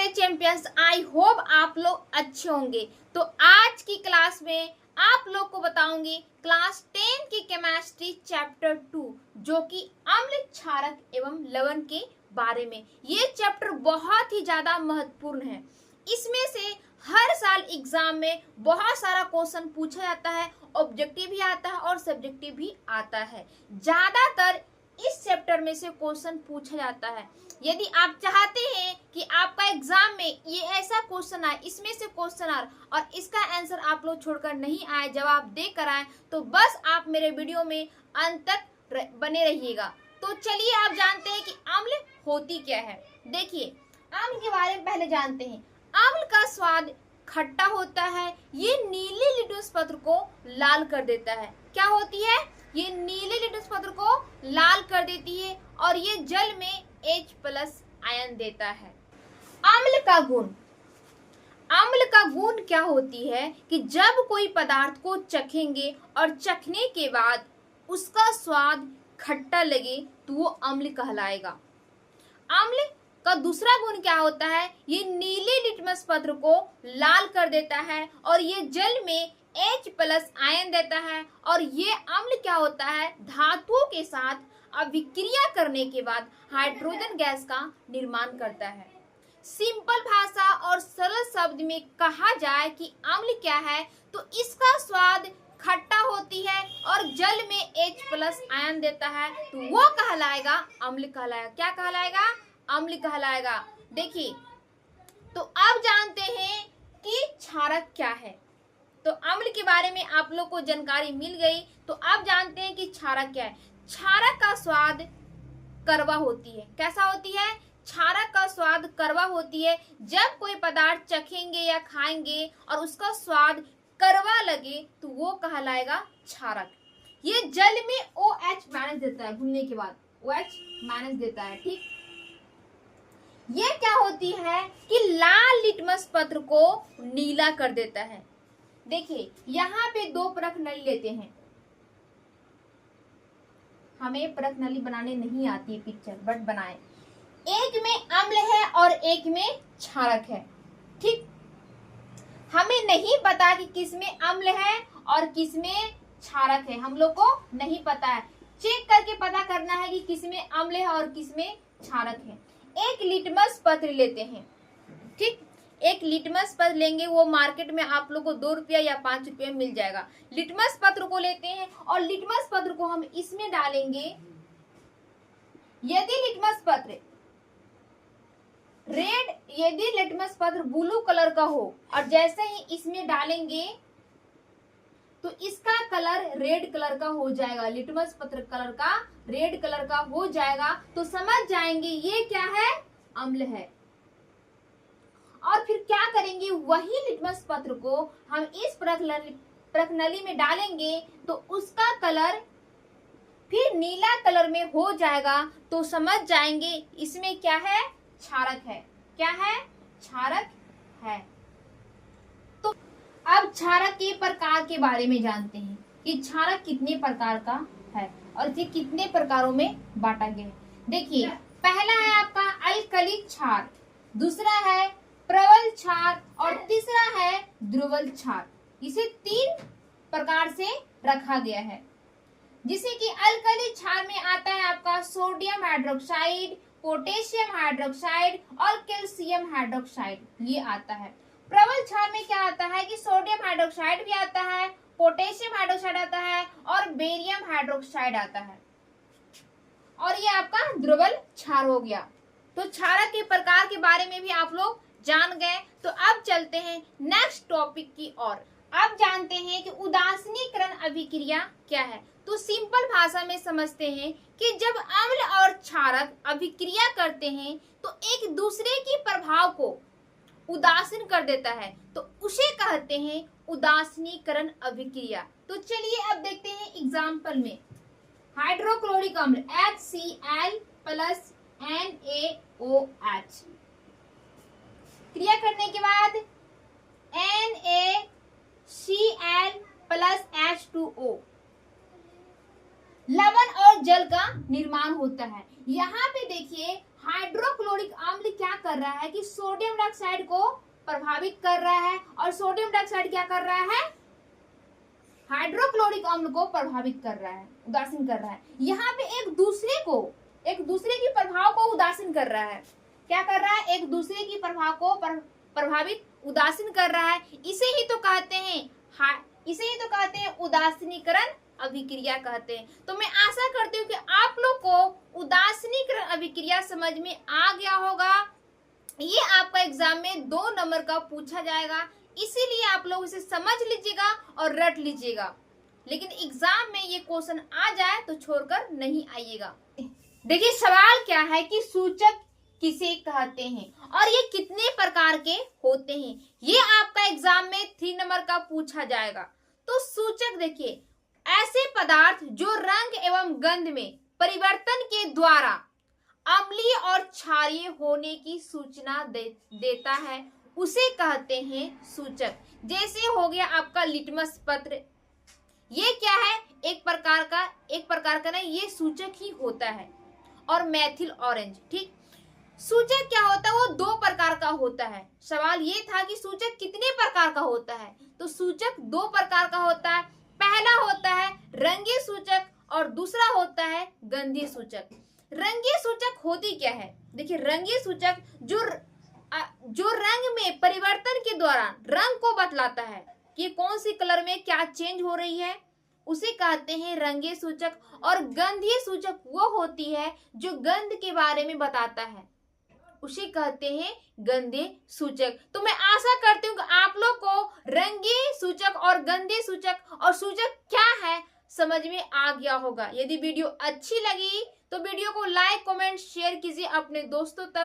मेरे champions, I hope आप लोग अच्छे होंगे। तो आज की क्लास में आप लोग को बताऊंगी क्लास 10 की केमिस्ट्री चैप्टर 2 जो कि अम्ल, क्षारक एवं लवण के बारे में। ये चैप्टर बहुत ही ज्यादा महत्वपूर्ण है। इसमें से हर साल एग्जाम में बहुत सारा क्वेश्चन पूछा जाता है, ऑब्जेक्टिव भी आता है और सब्जेक्टिव भी आता है। ज्यादातर इस चैप्टर में से क्वेश्चन पूछा जाता है। यदि आप चाहते हैं कि आपका एग्जाम में ये ऐसा क्वेश्चन आए, इसमें से क्वेश्चन आए और इसका आंसर आप लोग छोड़कर नहीं आए, जवाब देकर आए, तो बस आप मेरे वीडियो में अंत तक बने रहिएगा। तो चलिए आप जानते हैं कि अम्ल होती क्या है। देखिए, अम्ल के बारे में पहले जानते हैं। अम्ल का स्वाद खट्टा होता है। ये नीले लिटमस पत्र को लाल कर देता है। क्या होती है? ये नीले लिटमस पत्र को लाल कर देती है और ये जल में H+ आयन देता है। अम्ल का गुण। अम्ल का गुण क्या होती है कि जब कोई पदार्थ को चखेंगे और चखने के बाद उसका स्वाद खट्टा लगे तो वो अम्ल कहलाएगा। अम्ल का दूसरा गुण क्या होता है? ये नीले लिटमस पत्र को लाल कर देता है और ये जल में H+ आयन देता है और ये अम्ल क्या होता है? धातुओं के साथ अभिक्रिया करने के बाद हाइड्रोजन गैस का निर्माण करता है। सिंपल भाषा और सरल शब्द में कहा जाए कि अम्ल क्या है, तो इसका स्वाद खट्टा होती है और जल में H+ आयन देता है, तो वो कहलाएगा अम्ल कहलाएगा। क्या कहलाएगा? अम्ल कहलाएगा। देखिए, तो अब जानते हैं कि क्षारक क्या है। तो अम्ल के बारे में आप लोग को जानकारी मिल गई, तो अब जानते हैं कि क्षारक क्या है। क्षारक का स्वाद कड़वा होती है। कैसा होती है? क्षारक का स्वाद कड़वा होती है। जब कोई पदार्थ चखेंगे या खाएंगे और उसका स्वाद कड़वा लगे तो वो कहलाएगा क्षारक। ये जल में OH- देता है, घुलने के बाद OH- देता है। ठीक, ये क्या होती है कि लाल लिटमस पत्र को नीला कर देता है। देखिए, यहाँ पे दो परख नली लेते हैं। हमें परख नली बनाने नहीं आती है पिक्चर, बट बनाए। एक में अम्ल है और एक में क्षारक है। ठीक, हमें नहीं पता कि किसमें अम्ल है और किसमें क्षारक है, हम लोग को नहीं पता है। चेक करके पता करना है कि किसमें अम्ल है और किसमें क्षारक है। एक लिटमस पत्र लेते हैं। ठीक, एक लिटमस पत्र लेंगे, वो मार्केट में आप लोग को 2 रुपया या 5 रुपया मिल जाएगा। लिटमस पत्र को लेते हैं और लिटमस पत्र को हम इसमें डालेंगे। यदि लिटमस पत्र रेड, यदि लिटमस पत्र ब्लू कलर का हो और जैसे ही इसमें डालेंगे तो इसका कलर रेड कलर का हो जाएगा। लिटमस पत्र कलर का रेड कलर का हो जाएगा, तो समझ जाएंगे ये क्या है? अम्ल है। और फिर क्या करेंगे? वही लिटमस पत्र को हम इस परख नली में डालेंगे तो उसका कलर फिर नीला कलर में हो जाएगा, तो समझ जाएंगे इसमें क्या है? क्षारक है। क्या है? क्षारक है। तो अब क्षारक के प्रकार के बारे में जानते हैं कि क्षारक कितने प्रकार का है और इसे कितने प्रकारों में बांटा गया है। देखिए, पहला है आपका अल्कली क्षार, दूसरा है प्रबल क्षार और तीसरा है ध्रुवल क्षार। इसे 3 प्रकार से रखा गया है। जिसे कि अल्कली क्षार में आता है आपका सोडियम हाइड्रोक्साइड, पोटेशियम हाइड्रोक्साइड और कैल्शियम हाइड्रोक्साइड, ये आता है। प्रबल क्षार में क्या आता है कि सोडियम हाइड्रोक्साइड भी आता है, पोटेशियम हाइड्रोक्साइड आता है और बेरियम हाइड्रोक्साइड आता है। और ये आपका ध्रुवल क्षार हो गया। तो क्षारक के प्रकार के बारे में भी आप लोग जान गए। तो अब चलते हैं नेक्स्ट टॉपिक की ओर। अब जानते हैं कि उदासीनीकरण अभिक्रिया क्या है। तो सिंपल भाषा में समझते हैं कि जब अम्ल और क्षारक अभिक्रिया करते हैं तो एक दूसरे की प्रभाव को उदासीन कर देता है, तो उसे कहते हैं उदासीनीकरण अभिक्रिया। तो चलिए अब देखते हैं एग्जाम्पल में। हाइड्रोक्लोरिक अम्ल HCl + NaOH, क्रिया करने के बाद NaCl + H2O, लवण और जल का निर्माण होता है। यहाँ पे देखिए, हाइड्रोक्लोरिक अम्ल क्या कर रहा है कि सोडियम डाइऑक्साइड को प्रभावित कर रहा है, और सोडियम डाइऑक्साइड क्या कर रहा है, हाइड्रोक्लोरिक अम्ल को प्रभावित कर रहा है, उदासीन कर रहा है। यहाँ पे एक दूसरे की प्रभाव को उदासीन कर रहा है। क्या कर रहा है, एक दूसरे की प्रभाव को प्रभावित उदासीन कर रहा है। इसे ही तो कहते हैं उदासीनीकरण अभिक्रिया कहते हैं। तो मैं आशा करती हूँ कि आप लोग को उदासीनीकरण अभिक्रिया समझ में आ गया होगा। ये आपका एग्जाम में 2 नंबर का पूछा जाएगा, इसीलिए आप लोग इसे समझ लीजिएगा और रट लीजिएगा। लेकिन एग्जाम में ये क्वेश्चन आ जाए तो छोड़कर नहीं आइएगा। देखिए सवाल क्या है कि सूचक किसे कहते हैं और ये कितने प्रकार के होते हैं, ये आपका एग्जाम में 3 नंबर का पूछा जाएगा। तो सूचक देखिए, ऐसे पदार्थ जो रंग एवं गंध में परिवर्तन के द्वारा अम्लीय और क्षारीय होने की सूचना देता है, उसे कहते हैं सूचक। जैसे हो गया आपका लिटमस पत्र, ये क्या है, एक प्रकार का ना ये सूचक ही होता है। और मैथिल ऑरेंज, ठीक। सूचक क्या होता है, वो 2 प्रकार का होता है। सवाल ये था कि सूचक कितने प्रकार का होता है, तो सूचक 2 प्रकार का होता है। पहला होता है रंगीय सूचक और दूसरा होता है गंधीय सूचक। रंगीय सूचक होती क्या है, देखिए रंगीय सूचक जो रंग में परिवर्तन के दौरान रंग को बतलाता है कि कौन सी कलर में क्या चेंज हो रही है, उसे कहते हैं रंगीय सूचक। और गंधीय सूचक वो होती है जो गंध के बारे में बताता है, उसे कहते हैं गंधीय सूचक। तो मैं आशा करती हूँ कि आप लोग को रंगीय सूचक और गंधीय सूचक और सूचक क्या है समझ में आ गया होगा। यदि वीडियो अच्छी लगी तो वीडियो को लाइक, कमेंट, शेयर कीजिए अपने दोस्तों तक।